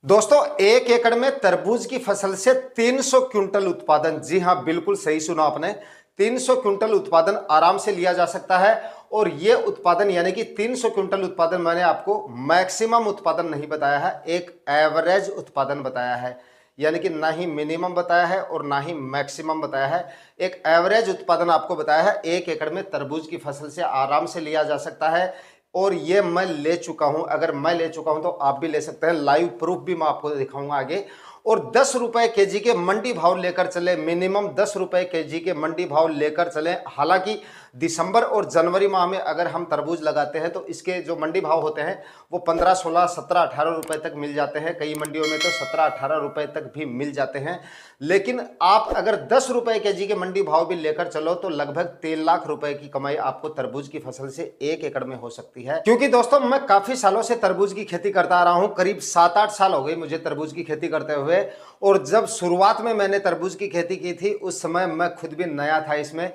दोस्तों, 1 एकड़ में तरबूज की फसल से 300 क्विंटल उत्पादन, जी हां, बिल्कुल सही सुना आपने। 300 क्विंटल उत्पादन आराम से लिया जा सकता है। और यह उत्पादन यानी कि 300 क्विंटल उत्पादन मैंने आपको मैक्सिमम उत्पादन नहीं बताया है, एक एवरेज उत्पादन बताया है। यानी कि ना ही मिनिमम बताया है और ना ही मैक्सिमम बताया है, एक एवरेज उत्पादन आपको बताया है। 1 एकड़ में तरबूज की फसल से आराम से लिया जा सकता है। और ये मैं ले चुका हूं, अगर मैं ले चुका हूं तो आप भी ले सकते हैं। लाइव प्रूफ भी मैं आपको दिखाऊंगा आगे। और 10 रुपए केजी के मंडी भाव लेकर चले, मिनिमम 10 रुपए केजी के मंडी भाव लेकर चले। हालांकि दिसंबर और जनवरी माह में अगर हम तरबूज लगाते हैं तो इसके जो मंडी भाव होते हैं वो 15, 16, 17, 18 रुपए तक मिल जाते हैं। कई मंडियों में तो 17, 18 रुपए तक भी मिल जाते हैं। लेकिन आप अगर 10 रुपए केजी के मंडी भाव भी लेकर चलो तो लगभग 3 लाख रुपए की कमाई आपको तरबूज की फसल से 1 एकड़ में हो सकती है। क्योंकि दोस्तों, मैं काफी सालों से तरबूज की खेती करता आ रहा हूं, करीब 7-8 साल हो गए मुझे तरबूज की खेती करते हुए। और जब शुरुआत में मैंने तरबूज की खेती की थी उस समय मैं खुद भी नया था इसमें,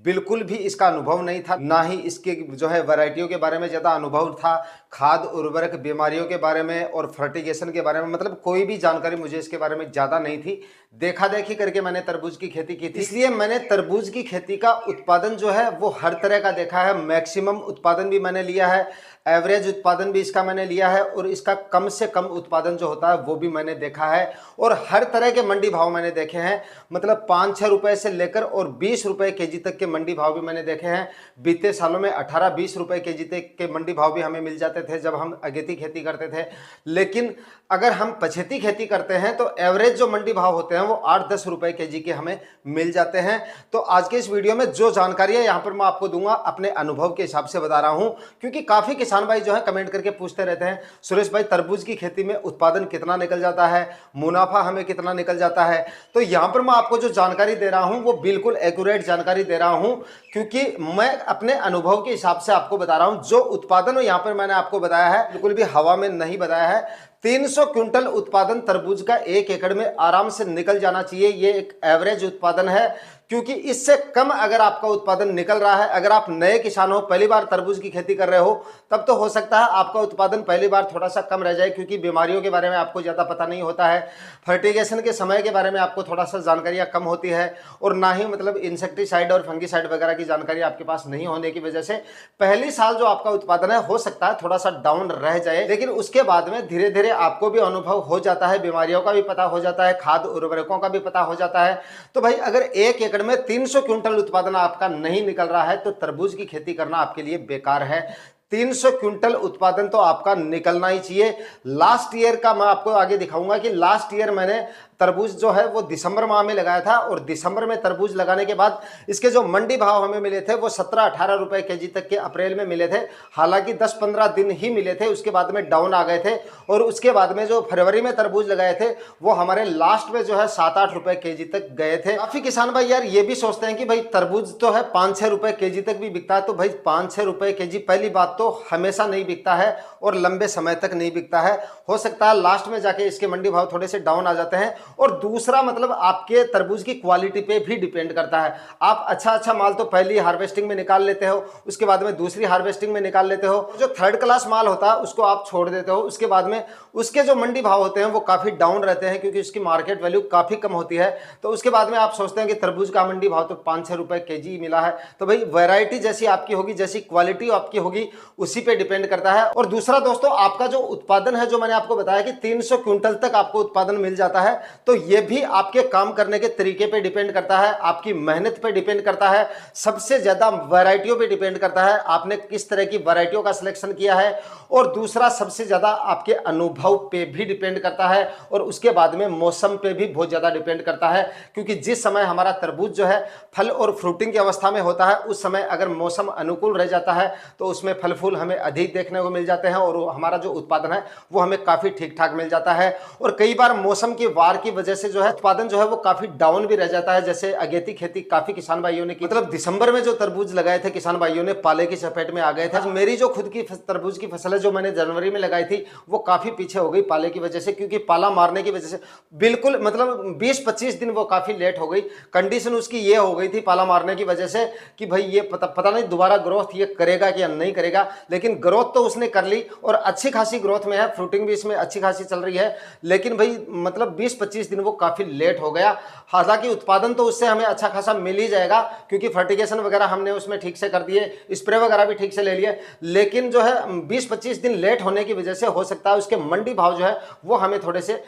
बिल्कुल भी इसका अनुभव नहीं था, ना ही इसके जो है वैरायटियों के बारे में ज़्यादा अनुभव था। खाद, उर्वरक, बीमारियों के बारे में और फर्टिगेशन के बारे में, मतलब कोई भी जानकारी मुझे इसके बारे में ज़्यादा नहीं थी। देखा देखी करके मैंने तरबूज की खेती की थी, इसलिए मैंने तरबूज की खेती का उत्पादन जो है वो हर तरह का देखा है। मैक्सिमम उत्पादन भी मैंने लिया है, एवरेज उत्पादन भी इसका मैंने लिया है, और इसका कम से कम उत्पादन जो होता है वो भी मैंने देखा है। और हर तरह के मंडी भाव मैंने देखे हैं, मतलब 5-6 रुपए से लेकर और 20 रुपए केजी तक के मंडी भाव भी मैंने देखे हैं। बीते सालों में 18-20 रुपए केजी तक के मंडी भाव भी हमें मिल जाते थे जब हम अगेती खेती करते थे। लेकिन अगर हम पछेती खेती करते हैं तो एवरेज जो मंडी भाव होते हैं वो 8-10 रुपए केजी के हमें मिल जाते हैं। तो आज के इस वीडियो में जो जानकारी है यहाँ पर मैं आपको दूंगा, अपने अनुभव के हिसाब से बता रहा हूँ। क्योंकि काफी किसान भाई जो है कमेंट करके पूछते रहते हैं, सुरेश भाई तरबूज की खेती में उत्पादन कितना निकल जाता है, मुनाफा हमें कितना निकल जाता है। तो यहाँ पर मैं आपको जो जानकारी दे रहा हूँ वो बिल्कुल एक्यूरेट जानकारी दे रहा हूँ, क्योंकि मैं अपने अनुभव के हिसाब से आपको बता रहा हूँ। जो उत्पादन यहाँ पर मैंने आपको बताया है बिल्कुल भी हवा में नहीं बताया है। 300 क्विंटल उत्पादन तरबूज का 1 एकड़ में आराम से निकल जाना चाहिए, ये एक एवरेज उत्पादन है। क्योंकि इससे कम अगर आपका उत्पादन निकल रहा है, अगर आप नए किसान हो, पहली बार तरबूज की खेती कर रहे हो, तब तो हो सकता है आपका उत्पादन पहली बार थोड़ा सा कम रह जाए, क्योंकि बीमारियों के बारे में आपको ज़्यादा पता नहीं होता है, फर्टिगेशन के समय के बारे में आपको थोड़ा सा जानकारियाँ कम होती है, और ना ही मतलब इंसेक्टिसाइड और फंगिसाइड वगैरह की जानकारी आपके पास नहीं होने की वजह से पहली साल जो आपका उत्पादन है हो सकता है थोड़ा सा डाउन रह जाए। लेकिन उसके बाद में धीरे धीरे आपको भी अनुभव हो जाता है, बीमारियों का भी पता हो जाता है, खाद उर्वरकों का भी पता हो जाता है। तो भाई अगर 1 एकड़ में 300 क्विंटल उत्पादन आपका नहीं निकल रहा है तो तरबूज की खेती करना आपके लिए बेकार है। 300 क्विंटल उत्पादन तो आपका निकलना ही चाहिए। लास्ट ईयर का मैं आपको आगे दिखाऊंगा कि लास्ट ईयर मैंने तरबूज जो है वो दिसंबर माह में लगाया था, और दिसंबर में तरबूज लगाने के बाद इसके जो मंडी भाव हमें मिले थे वो 17-18 रुपए केजी तक के अप्रैल में मिले थे। हालांकि 10-15 दिन ही मिले थे, उसके बाद में डाउन आ गए थे। और उसके बाद में जो फरवरी में तरबूज लगाए थे वो हमारे लास्ट में जो है 7-8 रुपए केजी तक गए थे। काफी किसान भाई यार ये भी सोचते हैं कि भाई तरबूज तो है 5-6 रुपए केजी तक भी बिकता है, तो भाई 5-6 रुपए केजी पहली बात तो हमेशा नहीं बिकता है और लंबे समय तक नहीं बिकता है। हो सकता है लास्ट में जाके इसके मंडी भाव थोड़े से डाउन आ जाते हैं। और दूसरा मतलब आपके तरबूज की क्वालिटी पे भी डिपेंड करता है। आप अच्छा माल तो पहली हार्वेस्टिंग में निकाल लेते हो, उसके बाद में दूसरी हार्वेस्टिंग में निकाल लेते हो, जो थर्ड क्लास माल होता है उसको आप छोड़ देते हो। उसके बाद में उसके जो मंडी भाव होते हैं वो काफी डाउन रहते हैं, क्योंकि उसकी मार्केट वैल्यू काफी कम होती है। तो उसके बाद में आप सोचते हैं कि तरबूज का मंडी भाव तो 5-6 रुपए केजी मिला है। तो भाई वैरायटी जैसी आपकी होगी, जैसी क्वालिटी आपकी होगी, उसी पे डिपेंड करता है। और दूसरा दोस्तों, आपका जो उत्पादन है, जो मैंने आपको बताया कि 300 क्विंटल तक आपको उत्पादन मिल जाता है, तो ये भी आपके काम करने के तरीके पे डिपेंड करता है, आपकी मेहनत पे डिपेंड करता है, सबसे ज्यादा वैरायटियों पे डिपेंड करता है, आपने किस तरह की वैरायटियों का सिलेक्शन किया है। और दूसरा सबसे ज्यादा आपके अनुभव पे भी डिपेंड करता है, और उसके बाद में मौसम पे भी बहुत ज्यादा डिपेंड करता है। क्योंकि जिस समय हमारा तरबूज जो है फल और फ्रूटिंग की अवस्था में होता है, उस समय अगर मौसम अनुकूल रह जाता है तो उसमें फल फूल हमें अधिक देखने को मिल जाते हैं, और हमारा जो उत्पादन है वो हमें काफी ठीक ठाक मिल जाता है। और कई बार मौसम की वार की वजह से जो है उत्पादन जो है वो काफी डाउन भी रह जाता है। जैसे अगेती खेती काफी किसान भाइयों ने की, मतलब दिसंबर में जो तरबूज लगाए थे किसान भाइयों ने पाले की चपेट में आ गए थे। मेरी जो खुद की तरबूज की फसल है जो मैंने जनवरी में लगाई थी वो काफी पीछे हो गई पाले की वजह से, क्योंकि पाला मारने की वजह से बिल्कुल मतलब 20-25 दिन वो काफी लेट हो गई। कंडीशन उसकी ये हो गई थी पाला मारने की वजह से कि भाई ये पता नहीं दोबारा ग्रोथ ये करेगा कि नहीं करेगा, लेकिन ग्रोथ तो उसने कर ली और अच्छी खासी ग्रोथ में है, फ्रूटिंग भी इसमें अच्छी खासी चल रही है। लेकिन भाई मतलब 20-25 दिन वो काफी लेट हो गया। हालांकि उत्पादन तो उससे हमें अच्छा खासा मिल ही जाएगा, क्योंकि फर्टिगेशन वगैरह हमने उसमें ठीक से कर दिए, स्प्रे वगैरह भी ठीक से ले लिए। लेकिन जो है 20-25 दिन लेट होने की वजह से हो सकता है उसके मंडी भाव जो है वो हमें थोड़े से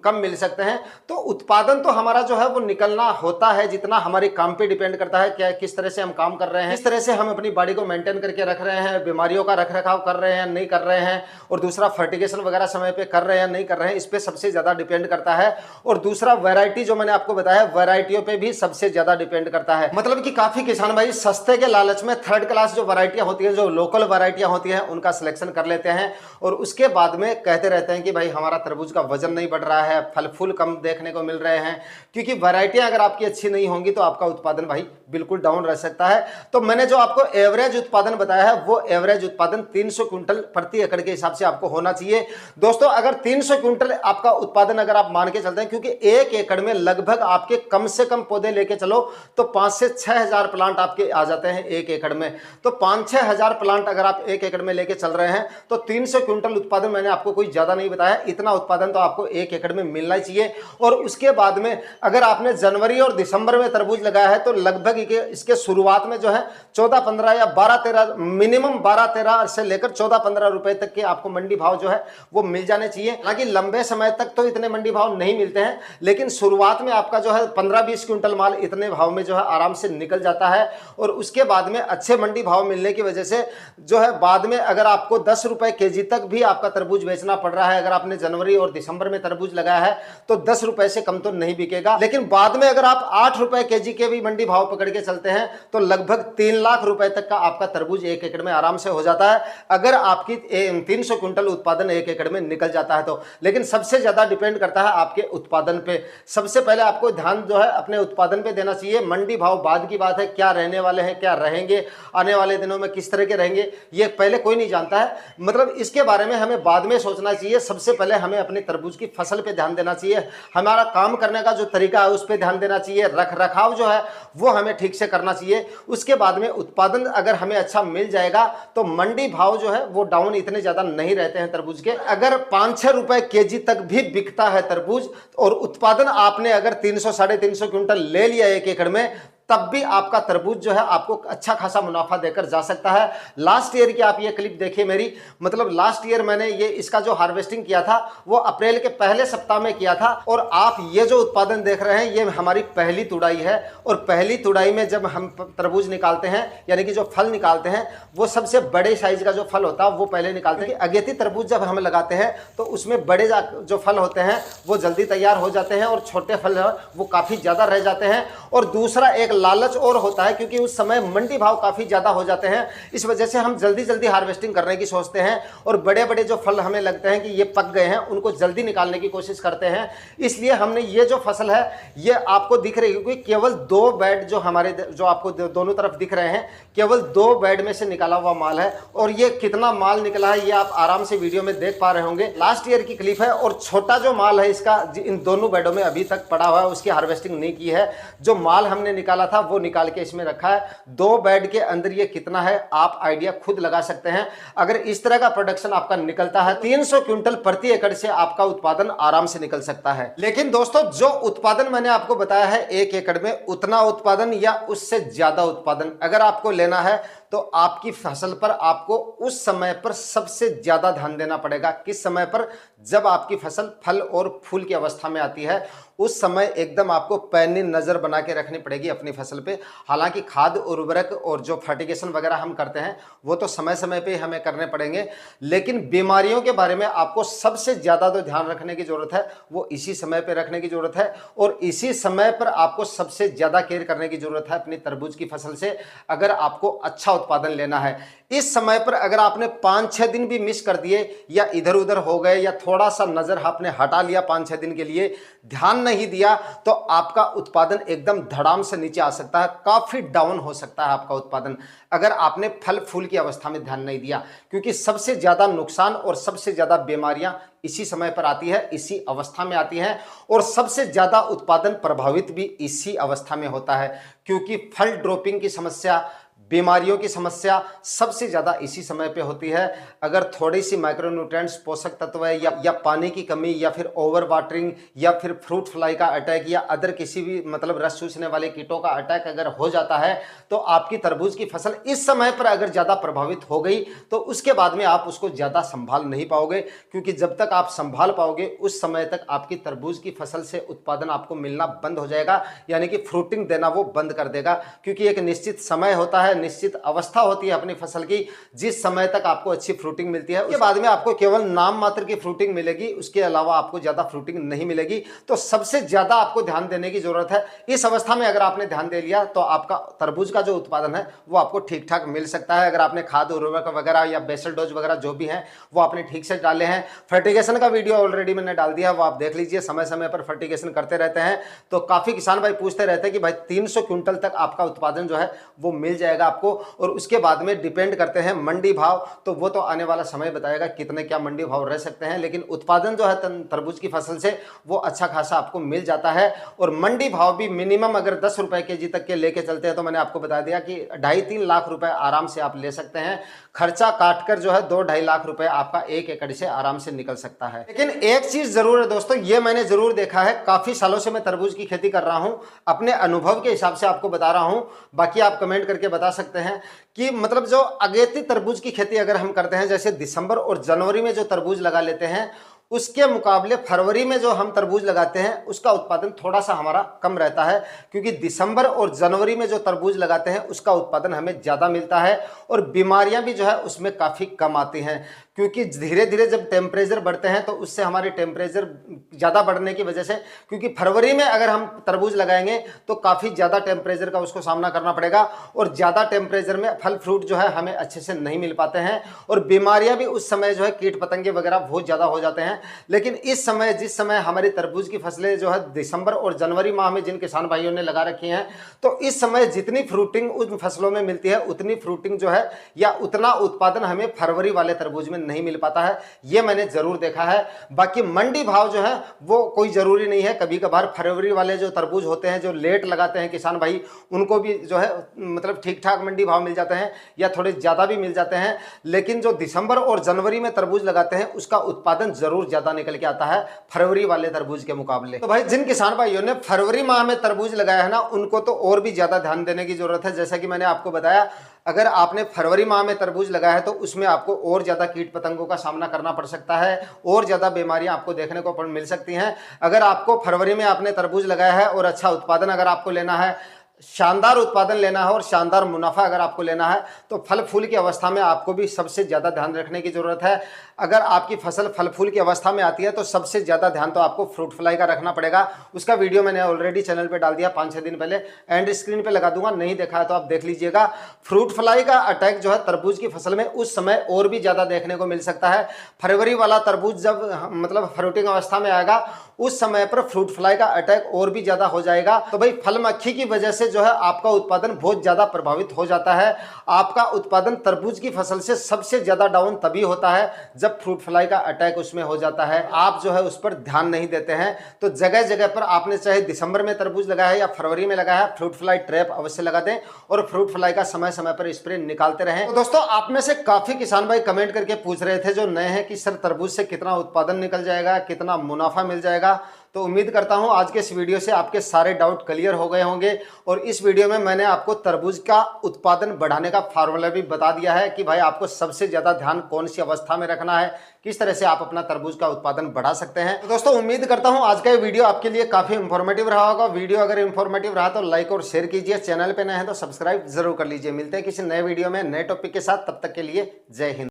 कम मिल सकते हैं। तो उत्पादन तो हमारा जो है वो निकलना होता है जितना हमारे काम पे डिपेंड करता है, क्या किस तरह से हम काम कर रहे हैं, किस तरह से हम अपनी बॉडी को मेंटेन करके रख रहे हैं, बीमारियों का रख रखाव कर रहे हैं नहीं कर रहे हैं, और दूसरा फर्टिगेशन वगैरह समय पे कर रहे हैं नहीं कर रहे हैं, इस पे सबसे ज्यादा डिपेंड करता है। और दूसरा वैरायटी जो मैंने आपको बताया, वैरायटियों पे भी सबसे ज्यादा डिपेंड करता है। मतलब कि काफी किसान भाई सस्ते के लालच में थर्ड क्लास जो वैरायटियां होती है, जो लोकल वैरायटियां होती हैं, उनका सिलेक्शन कर लेते हैं और उसके बाद में कहते रहते हैं कि भाई हमारा तरबूज का वजन नहीं बढ़ रहा है, फल फूल कम देखने को मिल रहे हैं। क्योंकि वैरायटियां अगर आपकी अच्छी नहीं होंगी तो आपका उत्पादन भाई बिल्कुल डाउन रह सकता है। तो मैंने जो आपको एवरेज उत्पादन बताया है वो एवरेज उत्पादन 300 क्विंटल प्रति एकड़ के हिसाब से आपको होना चाहिए। दोस्तों अगर 300 क्विंटल आपका उत्पादन अगर आप मान के चलते हैं, क्योंकि एक एकड़ में लगभग आपके कम से कम पौधे लेके चलो तो 5 से 6 हजार प्लांट आपके आ जाते हैं एक एकड़ में। तो 5-6 हजार प्लांट अगर आप एक एकड़ में लेके चल रहे हैं तो 300 क्विंटल उत्पादन मैंने आपको कोई ज्यादा नहीं बताया, इतना उत्पादन तो आपको एक एकड़ में मिलना ही चाहिए। और उसके बाद में अगर आपने जनवरी और दिसंबर में तरबूज लगाया है तो लगभग इसके शुरुआत में जो है 14-15 या 12-13 मिनिमम 12-13 से लेकर 14-15 रुपए तक के आपको मंडी भाव जो है वो मिल जाने चाहिए। हालांकि लंबे समय तक तो इतने मंडी भाव नहीं मिलते हैं, लेकिन शुरुआत में आपका जो है 15-20 क्विंटल माल इतने भाव में जो है आराम से निकल जाता है। और उसके बाद में अच्छे मंडी भाव मिलने की वजह से जो है बाद में अगर आपको 10 रुपए केजी तक भी आपका तरबूज बेचना पड़ रहा है, अगर आपने जनवरी और दिसंबर में तरबूज लगाया है तो 10 रुपए से कम तो नहीं बिकेगा। लेकिन बाद में अगर आप 8 रुपए केजी के भी मंडी भाव पकड़ के चलते हैं तो लगभग 3 लाख रुपए तक का आपका तरबूज एक एकड़ में आराम से हो जाता है, अगर आपकी 300 क्विंटल उत्पादन एक एकड़ में निकल जाता है तो। लेकिन सबसे ज्यादा डिपेंड करता है आपके उत्पादन पे। सबसे पहले आपको ध्यान जो है अपने उत्पादन पे देना चाहिए। मंडी भाव बाद की बात है, क्या रहने वाले हैं, क्या रहेंगे आने वाले दिनों में, किस तरह के रहेंगे, ये पहले कोई नहीं जानता है। मतलब इसके बारे में हमें बाद में सोचना चाहिए। सबसे पहले हमें अपने तरबूज की फसल पे ध्यान देना चाहिए, हमारा काम करने का जो तरीका है उस पर ध्यान देना चाहिए, रख रखाव जो है वो हमें ठीक से करना चाहिए। उसके बाद में उत्पादन अगर हमें अच्छा मिल जाएगा तो मंडी भाव जो है वो डाउन इतने ज्यादा नहीं रहते हैं तरबूज के। अगर 5-6 रुपए केजी तक भी बिकता है तरबूज और उत्पादन आपने अगर 300-350 क्विंटल ले लिया एक एकड़ में, तब भी आपका तरबूज जो है आपको अच्छा खासा मुनाफा देकर जा सकता है। लास्ट ईयर की आप ये क्लिप देखिए मेरी, मतलब लास्ट ईयर मैंने ये इसका जो हार्वेस्टिंग किया था वो अप्रैल के पहले सप्ताह में किया था। और आप ये जो उत्पादन देख रहे हैं ये हमारी पहली तुड़ाई है। और पहली तुड़ाई में जब हम तरबूज निकालते हैं यानी कि जो फल निकालते हैं वो सबसे बड़े साइज का जो फल होता है वो पहले निकालते हैं। अगेती तरबूज जब हम लगाते हैं तो उसमें बड़े जो फल होते हैं वो जल्दी तैयार हो जाते हैं और छोटे फल वो काफी ज्यादा रह जाते हैं। और दूसरा एक लालच और होता है, क्योंकि उस समय मंडी भाव काफी ज्यादा हो जाते हैं, इस वजह से हम जल्दी जल्दी हार्वेस्टिंग करने की सोचते हैं और बड़े बड़े जो फल हमें लगते हैं कि ये पक गए हैं उनको जल्दी निकालने की कोशिश करते हैं। इसलिए हमने ये जो फसल है ये आपको दिख रही है, क्योंकि केवल 2 बेड जो हमारे जो आपको दोनों तरफ दिख रहे हैं केवल 2 बेड में से निकाला हुआ माल है। और ये कितना माल निकला है ये आप आराम से वीडियो में देख पा रहे होंगे। लास्ट ईयर की क्लिप है और छोटा जो माल है इसका इन दोनों बेडों में अभी तक पड़ा हुआ है, उसकी हार्वेस्टिंग नहीं की है। जो माल हमने निकाला था वो निकाल के इसमें रखा है। 2 बेड के अंदर ये कितना है आप आइडिया खुद लगा सकते हैं। अगर इस तरह का प्रोडक्शन आपका निकलता है 300 क्विंटल प्रति एकड़ से आपका उत्पादन आराम से निकल सकता है। लेकिन दोस्तों जो उत्पादन मैंने आपको बताया है एक एकड़ में उतना उत्पादन या उससे ज्यादा उत्पादन अगर आपको लेना है तो आपकी फसल पर आपको उस समय पर सबसे ज्यादा ध्यान देना पड़ेगा। किस समय पर? जब आपकी फसल फल और फूल की अवस्था में आती है उस समय एकदम आपको पैनी नजर बना के रखनी पड़ेगी अपनी फसल पे। हालांकि खाद उर्वरक और जो फर्टिगेशन वगैरह हम करते हैं वो तो समय समय पे हमें करने पड़ेंगे, लेकिन बीमारियों के बारे में आपको सबसे ज्यादा जो ध्यान रखने की जरूरत है वो इसी समय पे रखने की जरूरत है। और इसी समय पर आपको सबसे ज्यादा केयर करने की जरूरत है अपनी तरबूज की फसल से। अगर आपको अच्छा उत्पादन लेना है। इस समय पर अगर आपने 5-6 दिन भी मिस कर दिए या इधर उधर हो गए या थोड़ा सा नजर आपने हटा लिया 5-6 दिन के लिए, ध्यान नहीं दिया, तो आपका उत्पादन एकदम धड़ाम से नीचे आ सकता है, काफी डाउन हो सकता है आपका उत्पादन, अगर आपने फल फूल की अवस्था में ध्यान नहीं दिया। क्योंकि सबसे ज्यादा नुकसान और सबसे ज्यादा बीमारियां इसी समय पर आती है, इसी अवस्था में आती है, और सबसे ज्यादा उत्पादन प्रभावित भी इसी अवस्था में होता है। क्योंकि फल ड्रॉपिंग की समस्या, बीमारियों की समस्या सबसे ज्यादा इसी समय पे होती है। अगर थोड़ी सी माइक्रोन्यूट्रिएंट्स, पोषक तत्व या पानी की कमी या फिर ओवर वाटरिंग या फिर फ्रूट फ्लाई का अटैक या अदर किसी भी मतलब रस चूसने वाले कीटों का अटैक अगर हो जाता है, तो आपकी तरबूज की फसल इस समय पर अगर ज्यादा प्रभावित हो गई तो उसके बाद में आप उसको ज्यादा संभाल नहीं पाओगे। क्योंकि जब तक आप संभाल पाओगे उस समय तक आपकी तरबूज की फसल से उत्पादन आपको मिलना बंद हो जाएगा, यानी कि फ्रूटिंग देना वो बंद कर देगा। क्योंकि एक निश्चित समय होता है, निश्चित अवस्था होती है अपनी फसल की, जिस समय तक आपको अच्छी फ्रूटिंग मिलती है, उसके बाद में आपको केवल नाम मात्र की फ्रूटिंग मिलेगी, उसके अलावा आपको ज्यादा फ्रूटिंग नहीं मिलेगी। तो सबसे ज्यादा आपको ध्यान देने की जरूरत है। इस अवस्था में अगर आपने ध्यान दे लिया तो आपका तरबूज का जो उत्पादन है वो आपको ठीक ठाक मिल सकता है। अगर आपने खाद उर्वरक वगैरह या बेसल डोज वगैरह जो भी है वो आपने ठीक से डाले हैं। फर्टिगेशन का वीडियो ऑलरेडी मैंने डाल दिया है, वो आप देख लीजिए, समय समय पर फर्टिगेशन करते रहते हैं। तो काफी किसान भाई पूछते रहते हैं कि भाई 300 क्विंटल तक आपका उत्पादन जो है वो मिल जाएगा आपको, और उसके बाद में डिपेंड करते हैं मंडी भाव, तो वो तो आने वाला समय बताएगा कितने क्या मंडी भाव रह सकते हैं। लेकिन उत्पादन जो है तरबूज की फसल से वो अच्छा खासा आपको मिल जाता है। और मंडी भाव भी मिनिमम अगर 10 रुपए केजी तक के लेके चलते हैं तो मैंने आपको बता दिया कि 2.5-3 लाख रुपए आराम से आप ले सकते हैं। खर्चा काटकर जो है 2-2.5 लाख रुपए आपका 1 एकड़ से आराम से निकल सकता है। लेकिन एक चीज जरूर है दोस्तों, ये मैंने जरूर देखा है, काफी सालों से मैं तरबूज की खेती कर रहा हूं, अपने अनुभव के हिसाब से आपको बता रहा हूं, बाकी आप कमेंट करके बता सकते हैं कि मतलब जो अगेती तरबूज की खेती अगर हम करते हैं, जैसे दिसंबर और जनवरी में जो तरबूज लगा लेते हैं, उसके मुकाबले फरवरी में जो हम तरबूज लगाते हैं उसका उत्पादन थोड़ा सा हमारा कम रहता है। क्योंकि दिसंबर और जनवरी में जो तरबूज लगाते हैं उसका उत्पादन हमें ज़्यादा मिलता है और बीमारियां भी जो है उसमें काफ़ी कम आती हैं। क्योंकि धीरे धीरे जब टेम्परेचर बढ़ते हैं तो उससे हमारे टेम्परेचर ज़्यादा बढ़ने की वजह से, क्योंकि फरवरी में अगर हम तरबूज लगाएंगे तो काफ़ी ज़्यादा टेम्परेचर का उसको सामना करना पड़ेगा, और ज़्यादा टेम्परेचर में फल फ्रूट जो है हमें अच्छे से नहीं मिल पाते हैं, और बीमारियां भी उस समय जो है कीट पतंगे वगैरह बहुत ज़्यादा हो जाते हैं। लेकिन इस समय जिस समय हमारी तरबूज की फसलें जो है दिसंबर और जनवरी माह में जिन किसान भाइयों ने लगा रखी हैं, तो इस समय जितनी फ्रूटिंग उन फसलों में मिलती है उतनी फ्रूटिंग जो है या उतना उत्पादन हमें फरवरी वाले तरबूज में नहीं मिल पाता है। ये मैंने जरूर देखा है। बाकी मंडी भाव जो है वो कोई जरूरी नहीं है, कभी कभार फरवरी वाले जो तरबूज होते हैं जो लेट लगाते हैं किसान भाई, उनको भी जो है मतलब ठीक ठाक मंडी भाव मिल जाते हैं या थोड़े ज्यादा भी मिल जाते हैं। लेकिन जो दिसंबर और जनवरी में तरबूज लगाते हैं उसका उत्पादन जरूर ज्यादा निकल के आता है फरवरी वाले तरबूज के मुकाबले। तो भाई जिन किसान भाइयों ने फरवरी माह में तरबूज लगाया है ना, उनको तो और भी ज्यादा ध्यान देने की जरूरत है। जैसा कि मैंने आपको बताया, अगर आपने फरवरी माह में तरबूज लगाया है तो उसमें आपको और ज्यादा कीट पतंगों का सामना करना पड़ सकता है, और ज्यादा बीमारियां आपको देखने को मिल सकती हैं। अगर आपको फरवरी में आपने तरबूज लगाया है और अच्छा उत्पादन अगर आपको लेना है, शानदार उत्पादन लेना है और शानदार मुनाफा अगर आपको लेना है, तो फल फूल की अवस्था में आपको भी सबसे ज्यादा ध्यान रखने की जरूरत है। अगर आपकी फसल फल फूल की अवस्था में आती है तो सबसे ज्यादा ध्यान तो आपको फ्रूट फ्लाई का रखना पड़ेगा। उसका वीडियो मैंने ऑलरेडी चैनल पे डाल दिया 5-6 दिन पहले, एंड स्क्रीन पे लगा दूंगा, नहीं देखा है तो आप देख लीजिएगा। फ्रूट फ्लाई का अटैक जो है तरबूज की फसल में उस समय और भी ज्यादा देखने को मिल सकता है। फरवरी वाला तरबूज जब मतलब फ्रूटिंग अवस्था में आएगा उस समय पर फ्रूट फ्लाई का अटैक और भी ज्यादा हो जाएगा। तो भाई फल मक्खी की वजह से जो है आपका उत्पादन बहुत ज्यादा प्रभावित हो जाता है। आपका उत्पादन तरबूज की फसल से सबसे ज्यादा डाउन तभी होता है जब फ्रूट फ्लाई का अटैक उसमें हो जाता है। आप जो है उस पर ध्यान नहीं देते हैं। तो जगह जगह पर आपने चाहे दिसंबर में तरबूज लगाया है या फरवरी में लगाया है, फ्रूट फ्लाई ट्रैप अवश्य लगा दें और फ्रूट फ्लाई का समय समय पर स्प्रे निकालते रहें। तो दोस्तों आप में से काफी किसान भाई कमेंट करके पूछ रहे थे जो नए हैं कि सर तरबूज से कितना उत्पादन निकल जाएगा, कितना मुनाफा मिल जाएगा। तो उम्मीद करता हूं आज के इस वीडियो से आपके सारे डाउट क्लियर हो गए होंगे, और इस वीडियो में मैंने आपको तरबूज का उत्पादन बढ़ाने का फार्मूला भी बता दिया है कि भाई आपको सबसे ज्यादा ध्यान कौन सी अवस्था में रखना है, किस तरह से आप अपना तरबूज का उत्पादन बढ़ा सकते हैं। तो दोस्तों उम्मीद करता हूं आज का ये वीडियो आपके लिए काफी इंफॉर्मेटिव रहा होगा। वीडियो अगर इंफॉर्मेटिव रहा तो लाइक और शेयर कीजिए, चैनल पे नए हैं तो सब्सक्राइब जरूर कर लीजिए। मिलते हैं किसी नए वीडियो में नए टॉपिक के साथ, तब तक के लिए जय हिंद।